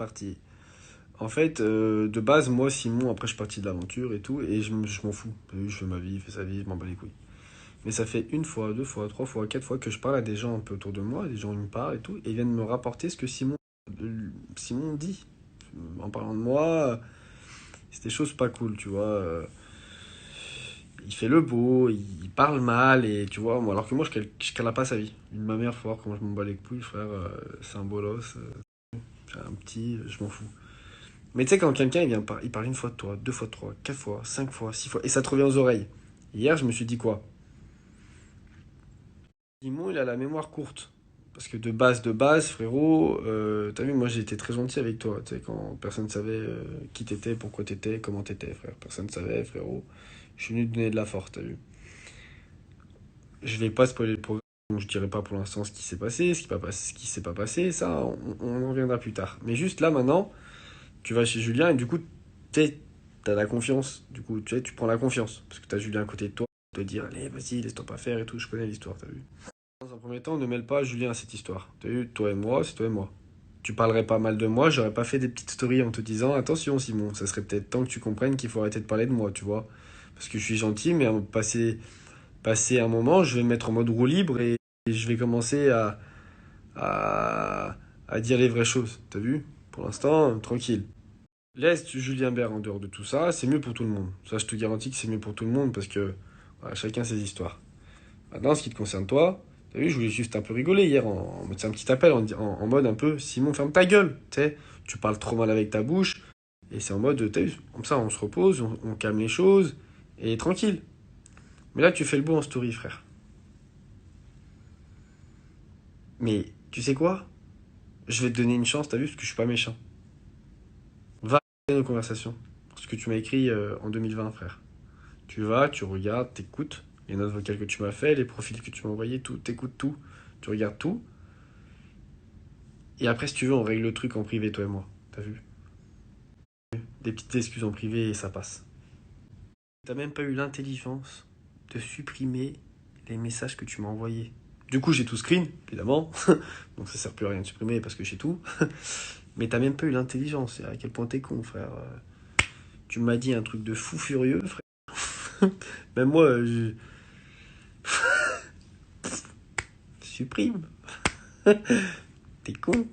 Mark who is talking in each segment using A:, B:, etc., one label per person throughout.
A: parti. En fait, de base, moi, Simon, après, je suis parti de l'aventure et tout, et je m'en fous. T'as vu, je fais ma vie, il fait sa vie, je m'en bats les couilles. Mais ça fait une fois, deux fois, trois fois, quatre fois que je parle à des gens un peu autour de moi, des gens qui me parlent et tout, et ils viennent me rapporter ce que Simon dit. En parlant de moi, c'est des choses pas cool, tu vois. Il fait le beau, il parle mal, et tu vois, moi, alors que moi, je cala pas sa vie. Ma mère, faut voir comment je m'en bats les couilles, frère, c'est un bolos, c'est un petit, je m'en fous. Mais tu sais, quand quelqu'un il parle une fois de toi, deux fois de toi, quatre fois, cinq fois, six fois, et ça te revient aux oreilles. Hier, je me suis dit quoi? Simon, il a la mémoire courte. Parce que de base, frérot, t'as vu, moi j'ai été très gentil avec toi. Tu sais, quand personne savait qui t'étais, pourquoi t'étais, comment t'étais, frère. Personne savait, frérot. Je suis venu te donner de la force, t'as vu. Je vais pas spoiler le programme, donc je dirai pas pour l'instant ce qui s'est passé, ce qui s'est pas passé, ça, on en reviendra plus tard. Mais juste là, maintenant, tu vas chez Julien et du coup, tu sais, t'as la confiance. Du coup, tu sais, tu prends la confiance. Parce que t'as Julien à côté de toi, te dire, allez, vas-y, laisse-toi pas faire et tout, je connais l'histoire, t'as vu. Dans un premier temps, ne mêle pas Julien à cette histoire. T'as vu, toi et moi, c'est toi et moi. Tu parlerais pas mal de moi, j'aurais pas fait des petites stories en te disant, attention Simon, ça serait peut-être temps que tu comprennes qu'il faut arrêter de parler de moi, tu vois. Parce que je suis gentil, mais passer un moment, je vais me mettre en mode roue libre et je vais commencer à dire les vraies choses. T'as vu? Pour l'instant, tranquille. Laisse Julien Bert en dehors de tout ça, c'est mieux pour tout le monde. Ça, je te garantis que c'est mieux pour tout le monde parce que voilà, chacun ses histoires. Maintenant, ce qui te concerne toi, t'as vu, je voulais juste un peu rigoler hier en mode c'est un petit appel en mode un peu Simon, ferme ta gueule, tu sais, tu parles trop mal avec ta bouche et c'est en mode, t'as vu, comme ça, on se repose, on calme les choses et tranquille. Mais là, tu fais le beau en story, frère. Mais tu sais quoi? Je vais te donner une chance, t'as vu, parce que je suis pas méchant. Va regarder nos conversations. Ce que tu m'as écrit en 2020, frère. Tu vas, tu regardes, t'écoutes les notes vocales que tu m'as fait, les profils que tu m'as envoyés, tout, t'écoutes tout, tu regardes tout. Et après, si tu veux, on règle le truc en privé, toi et moi. T'as vu? Des petites excuses en privé et ça passe. T'as même pas eu l'intelligence de supprimer les messages que tu m'as envoyés. Du coup, j'ai tout screen, évidemment. Donc ça sert plus à rien de supprimer parce que j'ai tout. Mais t'as même pas eu l'intelligence. À quel point t'es con, frère. Tu m'as dit un truc de fou furieux, frère. Même moi, je supprime. T'es con.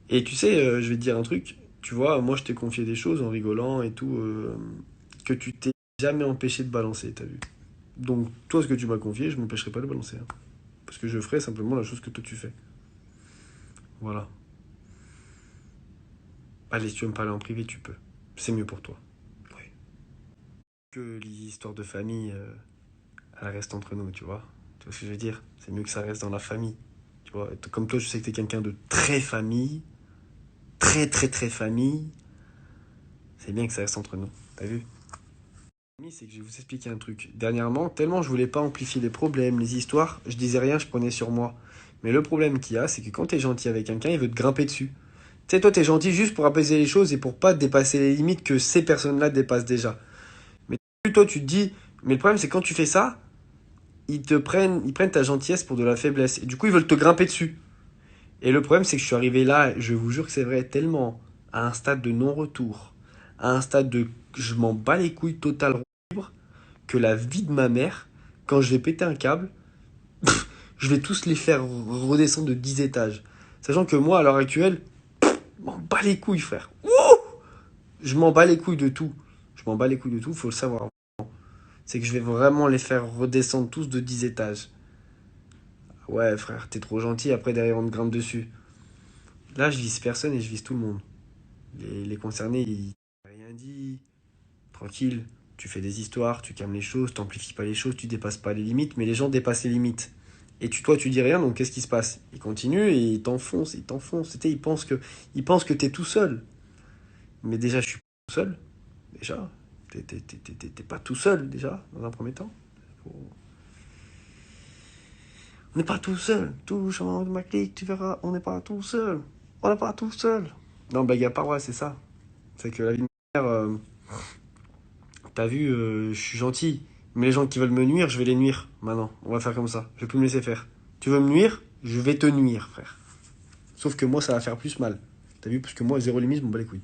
A: Et tu sais, je vais te dire un truc. Tu vois, moi, je t'ai confié des choses en rigolant et tout, que tu t'es jamais empêché de balancer, t'as vu. Donc, toi, ce que tu m'as confié, je m'empêcherai pas de balancer, hein. Parce que je ferai simplement la chose que toi tu fais. Voilà. Allez, si tu veux me parler en privé, tu peux. C'est mieux pour toi. Oui. Que les histoires de famille, elles restent entre nous, tu vois. Tu vois ce que je veux dire? C'est mieux que ça reste dans la famille. Tu vois, comme toi, je sais que t'es quelqu'un de très famille, très très très famille. C'est bien que ça reste entre nous. T'as vu? C'est que je vais vous expliquer un truc. Dernièrement, tellement je voulais pas amplifier les problèmes, les histoires, je disais rien, je prenais sur moi. Mais le problème qu'il y a, c'est que quand t'es gentil avec quelqu'un, il veut te grimper dessus. Tu sais, toi, t'es gentil juste pour apaiser les choses et pour pas dépasser les limites que ces personnes-là dépassent déjà. Mais toi, tu te dis, mais le problème, c'est quand tu fais ça, ils prennent ta gentillesse pour de la faiblesse. Et du coup, ils veulent te grimper dessus. Et le problème, c'est que je suis arrivé là, je vous jure que c'est vrai, tellement à un stade de non-retour, à un stade de je m'en bats les couilles total libre, que la vie de ma mère, quand je vais péter un câble, je vais tous les faire redescendre de 10 étages. Sachant que moi, à l'heure actuelle, je m'en bats les couilles, frère. Je m'en bats les couilles de tout. Je m'en bats les couilles de tout, faut le savoir. C'est que je vais vraiment les faire redescendre tous de 10 étages. Ouais, frère, t'es trop gentil, après derrière on te grimpe dessus. Là, je vise personne et je vise tout le monde. Les concernés, ils n'ont rien dit. Tranquille, tu fais des histoires, tu calmes les choses, t'amplifies pas les choses, tu dépasses pas les limites, mais les gens dépassent les limites. Et toi, tu dis rien, donc qu'est-ce qui se passe? Ils continuent et ils t'enfoncent, ils t'enfoncent. Tu sais, ils pensent que t'es tout seul. Mais déjà, je suis pas tout seul. Déjà, t'es pas tout seul, déjà, dans un premier temps. Faut- On n'est pas tout seul. Touche en haut de ma clique, tu verras, on n'est pas tout seul. On n'est pas tout seul. Non, blague à part, ouais, c'est ça. C'est que la vie de ma mère, t'as vu, je suis gentil. Mais les gens qui veulent me nuire, je vais les nuire. Maintenant, on va faire comme ça. Je vais plus me laisser faire. Tu veux me nuire? Je vais te nuire, frère. Sauf que moi, ça va faire plus mal. T'as vu? Parce que moi, zéro limite, je m'en bats les couilles.